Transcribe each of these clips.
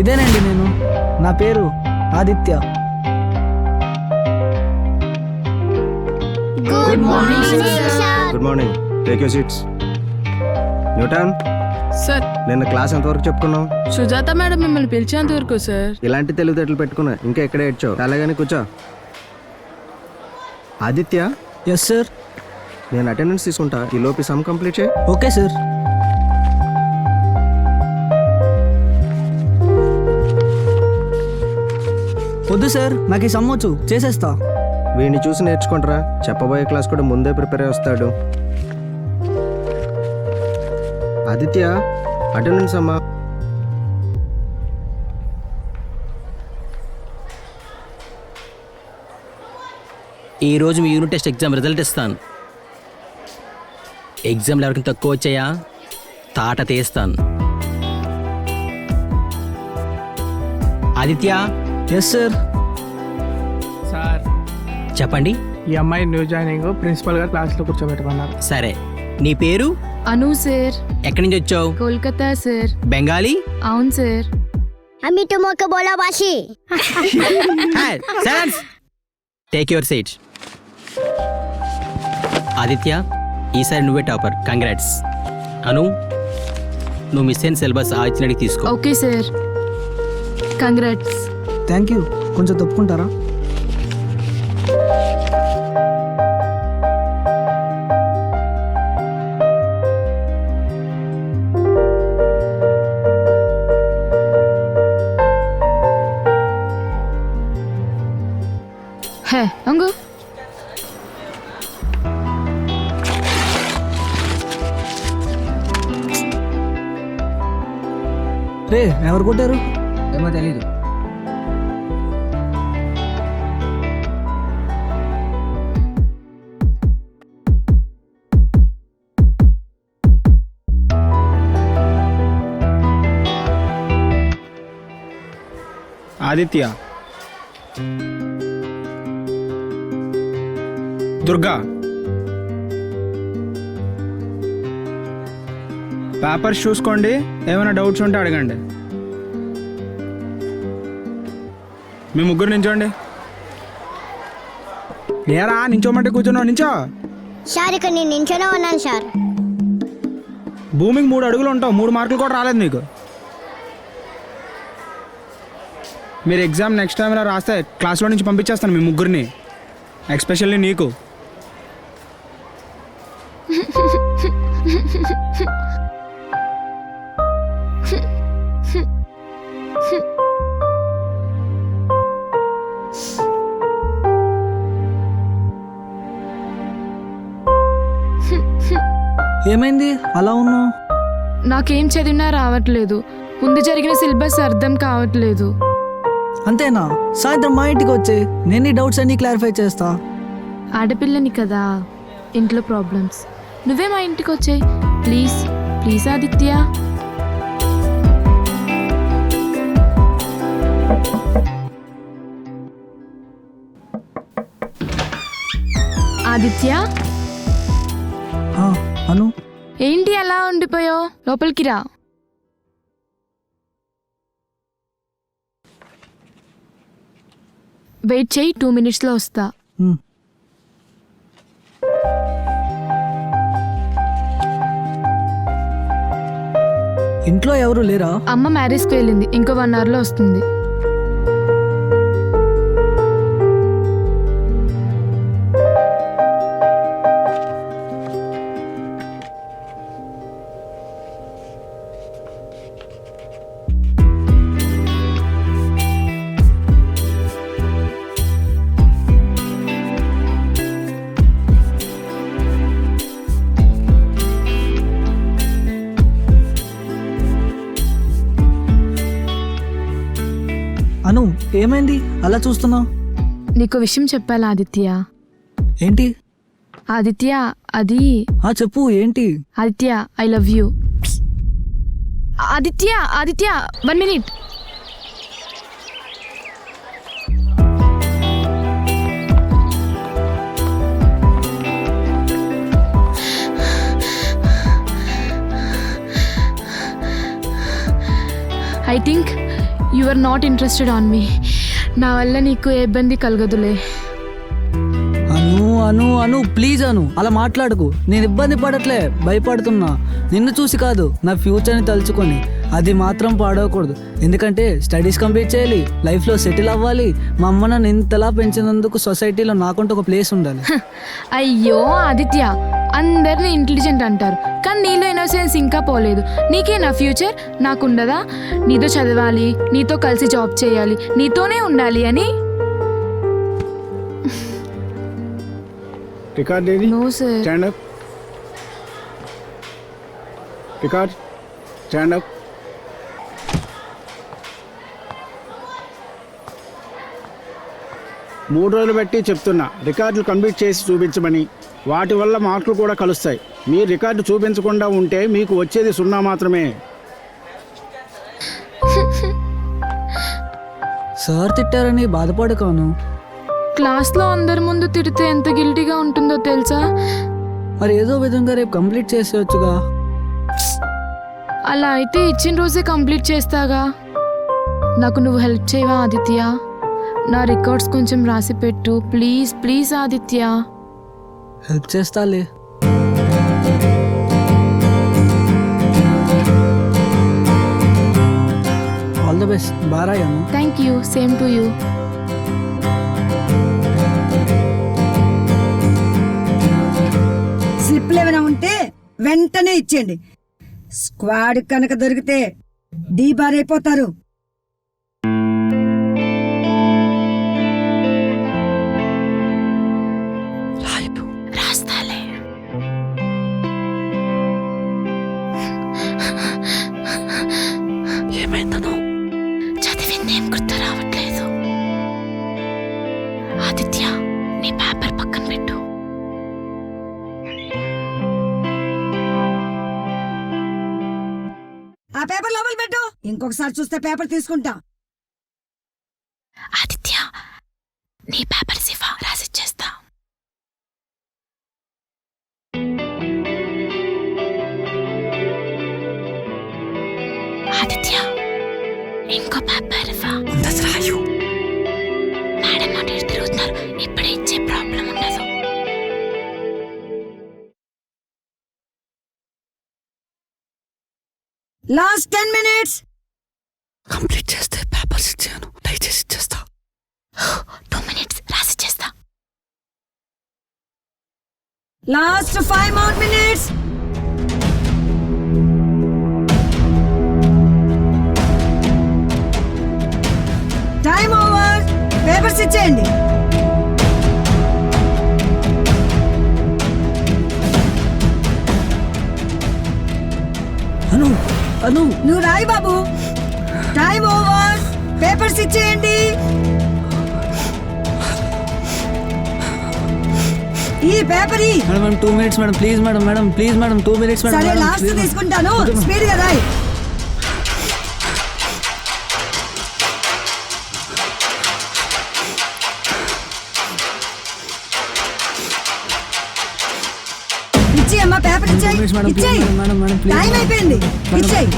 ఇదేనండి నేను. నా పేరు Aditya. Good morning good morning. Take your seats. Newton, sir నిన్న క్లాస్ ఎంతవరకు చెప్పుకున్నావు? సుజాత మేడం మిమ్మల్ని పిలిచేంత వరకు సార్. ఇలాంటి తెలివితేటలు పెట్టుకున్నా ఇంకా ఎక్కడ ఏడ్చావు? అలాగని కూర్చో. Aditya, yes sir. నేను అటెండెన్స్ తీసుకుంటా. ఈ లోపు సమ్ కంప్లీట్ చేయి. Okay sir. వద్దు సార్, నాకు ఈ సమ్మొచ్చు, చేసేస్తా. వీడిని చూసి నేర్చుకుంటారా? చెప్పబోయే క్లాస్ కూడా ముందే ప్రిపేర్ అయి వస్తాడు. ఆదిత్య, అటెండెన్స్ అమ్మా. ఈరోజు మీ యూనిట్ టెస్ట్ ఎగ్జామ్ రిజల్ట్ ఇస్తాను. ఎగ్జామ్లు ఎవరికి తక్కువ వచ్చాయా తాట తీస్తాను. Aditya, yes sir. సార్ చెప్పండి. ఈ అమ్మాయి న్యూ జాయినింగ్ ప్రిన్సిపల్ గారు క్లాస్ లో కూర్చోబెట్టమన్నారు. సరే, నీ పేరు? అను సార్. ఎక్కడి నుంచి వచ్చావు? కోల్కతా సార్. బెంగాలీ? అవును సార్. আমি তোমাকে ভালোবাসি। Take your seat. ఆదిత్య, ఈసారి నువ్వే టాపర్. కంగ్రాట్స్. అను, నువ్వు మిస్ అయిన సిలబస్ ఆ ఇచ్చినడికి తీసుకో. Okay sir. Congrats. Thank you. కొంచెం తప్పుకుంటారా? హే అంగు. రే, ఎవరు కొట్టారు? ఏమో తెలీదు. ఆదిత్య, దుర్గా, పేపర్స్ చూసుకోండి. ఏమైనా డౌట్స్ ఉంటే అడగండి. మీ ముగ్గురు నించోండి. ఏరా నించోమంటే కూర్చున్నావు? నించో. సార్ ఇక్కడ నేను నించోనే ఉన్నాను సార్. భూమికి 3 అడుగులు ఉంటావు. 3 మార్కులు కూడా రాలేదు నీకు. మీరు ఎగ్జామ్ నెక్స్ట్ టైం ఇలా రాస్తే క్లాస్లో నుంచి పంపించేస్తాను మీ ముగ్గురిని, ఎస్పెషల్లీ నీకు. ఏమైంది అలా ఉన్నావు? నాకేం చదివినా రావట్లేదు. ముందు జరిగిన సిలబస్ అర్థం కావట్లేదు. అంతేనా? సాయంత్రం మా ఇంటికి వచ్చే, నేను ఈ డౌట్స్ అన్ని క్లారిఫై చేస్తా. ఆడపిల్లని కదా, ఇంట్లో ప్రాబ్లమ్స్. నువ్వే మా ఇంటికి వచ్చాయి ప్లీజ్. ప్లీజ్ ఆదిత్య. ఆదిత్య, ఆ, అను. ఏంటి అలా ఉండిపోయావు? లోపలికి రా. వెయిట్ చేయి, 2 minutesలో వస్తా. ఉమ్. ఇంట్లో ఎవరు లేరా? అమ్మ మ్యారేజ్కి వెళ్ళింది, ఇంకో 1 hourలో వస్తుంది. అను, ఏమైంది అలా చూస్తున్నావు? నీకు విషయం చెప్పాలా ఆదిత్య? ఏంటి? ఆదిత్య, అది చెప్పు, ఏంటి? Aditya, I love you. Aditya, Aditya, 1 minute. I think you are not interested on me. నా వల్ల నీకు ఏ ఇబ్బంది కలగదులే. అను అను అను ప్లీజ్ అను అలా మాట్లాడకు. నేను ఇబ్బంది పడట్లే, భయపడుతున్నా. నిన్ను చూసి కాదు, నా ఫ్యూచర్ని తలుచుకొని. అది మాత్రం పాడవకూడదు. ఎందుకంటే స్టడీస్ కంప్లీట్ చేయాలి, లైఫ్లో సెటిల్ అవ్వాలి. మా అమ్మ నన్ను ఇంతలా పెంచినందుకు సొసైటీలో నాకంటూ ఒక ప్లేస్ ఉండాలి. అయ్యో ఆదిత్య, అందరిని ఇంటెలిజెంట్ అంటారు, కానీ నీలో ఇన్నోసెన్స్ ఇంకా పోలేదు. నీకే నా ఫ్యూచర్ నాకుండదా? నీతో చదవాలి, నీతో కలిసి జాబ్ చేయాలి, నీతోనే ఉండాలి అని. రికార్డ్ ఏది? No sir. Stand up. Record stand up. మూడు రోజులు బట్టి చెప్తున్నా రికార్డులు కంప్లీట్ చేసి చూపించమని. వాటి వల్ల మార్కులు కూడా కలుస్తాయి. మీరు రికార్డు చూపించకుండా ఉంటే మీకు వచ్చేది 0 మాత్రమే. సార్ తిట్టారని బాధపడుకోను. క్లాస్లో అందరి ముందు తిడితే ఎంత గిల్టీగా ఉంటుందో తెలుసా? మరి ఏదో విధంగా రేపు కంప్లీట్ చేసేయచ్చుగా. అలా అయితే ఇచ్చిన రోజే కంప్లీట్ చేస్తాగా. నాకు నువ్వు హెల్ప్ చేయవా ఆదిత్య? నా రికార్డ్స్ కొంచెం రాసి పెట్టు ప్లీజ్. ప్లీజ్ ఆదిత్య. హెల్ప్ చేస్తాలే. All the best. బారాయను. Thank you. Same to you. స్లిప్లు ఏమైనా ఉంటే వెంటనే ఇచ్చేయండి. స్క్వాడ్ కనుక దొరికితే డీ బార్ అయిపోతారు. రాస్తాలే. ఏమైందను? చదివిందేం గుర్తు రావట్లేదు. ఆదిత్య, నీ పేపర్ పక్కన పెట్టు. ఆ పేపర్ లోపల పెట్టు. ఇంకొకసారి చూస్తే పేపర్ తీసుకుంటా. ఆదిత్య, నీ పేపర్ సిఫా రాసిచ్చేస్తా. ఆదిత్య, ఇంకో పేపర్ ఇవ్వ. రాయు. మేడం అటు ఇటు తిరుగుతున్నారు, ఇప్పుడే ఇచ్చే ప్రాబ్లం ఉండదు. Last 10 minutes. కంప్లీట్ చేస్తే పేపర్స్ ఇచ్చాను, దయచేసి ఇచ్చేస్తా. 2 minutes రాసిచ్చేస్తా. Last 5 more minutes. Time over. Papers ఇచ్చేయండి. అను అను నువ్వు రాయి బాబు. Time over. పేపర్స్ ఇచ్చేయండి. ఈ paper madam 2 minutes madam, please madam. Madam please madam, 2 minutes madam. సరే మేడం, లాస్ట్ please, మేడం. తీసుకుంటాను. స్పీడ్ గా రాయి. ఇచ్చి అమ్మా పేపర్ ఇచ్చేయి. Please, madam, please, ఇచ్చేయి. madam, madam, please, time madam. అయిపోయింది. ఇచ్చేయి.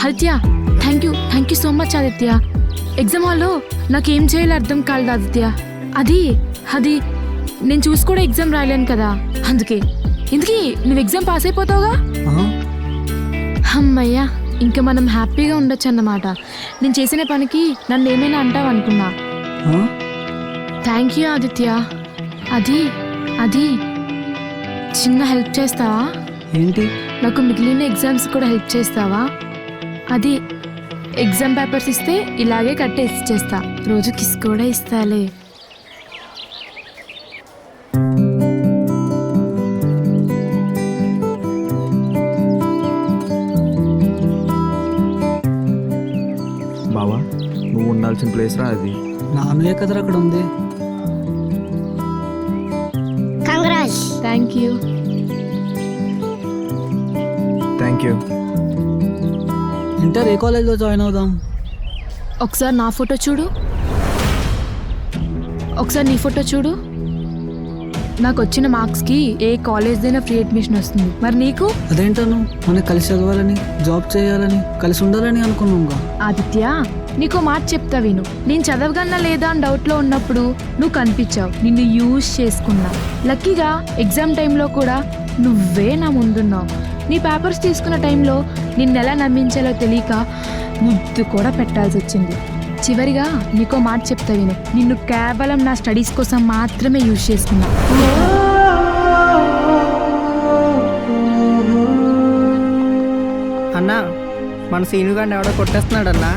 Aditya, thank you so much Aditya. Exam హాల్లో నాకేం చేయాలో అర్థం కాలేదు ఆదిత్య. అది నేను చూసి కూడా ఎగ్జామ్ రాయలేను కదా, అందుకే. ఇందుకీ నువ్వు ఎగ్జామ్ పాస్ అయిపోతావుగా? అమ్మయ్యా, ఇంకా మనం హ్యాపీగా ఉండొచ్చు అన్నమాట. నేను చేసిన పనికి నన్ను ఏమైనా అంటావు అనుకున్నా. Thank you Aditya. అది చిన్న హెల్ప్ చేస్తావా? ఏంటి? నాకు మిగిలిన ఎగ్జామ్స్ కూడా హెల్ప్ చేస్తావా? అది ఎగ్జామ్ పేపర్స్ ఇస్తే ఇలాగే కట్టేసి చేస్తా. రోజు కిస్ కూడా ఇస్తాలే. బావా, నువ్వు ఉండాల్సిన ప్లేస్ రా అది. నాన్నయ్య కదరా అక్కడ ఉంది. Congrats. Thank you. Thank you. Inter ఏ కాలేజ్లో జాయిన్ అవుదాం? ఒకసారి నా ఫోటో చూడు, ఒకసారి నీ ఫోటో చూడు. నాకు వచ్చిన మార్క్స్కి ఏ కాలేజ్దైనా ఫ్రీ అడ్మిషన్ వస్తుంది. మరి నీకు? అదేంటను మనకి కలిసి చదవాలని, జాబ్ చేయాలని, కలిసి ఉండాలని అనుకున్నాంగా. ఆదిత్య, నీకో మాట చెప్తా విను. నేను చదవగలనా లేదా అని డౌట్లో ఉన్నప్పుడు నువ్వు కనిపించావు, నిన్ను యూజ్ చేసుకున్నా. లక్కీగా ఎగ్జామ్ టైంలో కూడా నువ్వే నా ముందున్నావు. నీ పేపర్స్ తీసుకున్న టైంలో నిన్నెలా నమ్మించాలో తెలియక ముద్దు కూడా పెట్టాల్సి వచ్చింది. చివరిగా నీకో మాట చెప్తా విను. నిన్ను కేవలం నా స్టడీస్ కోసం మాత్రమే యూజ్ చేసుకున్నా. అన్నా, మన సీను గారిని ఎవడో కొట్టేస్తున్నాడన్నా.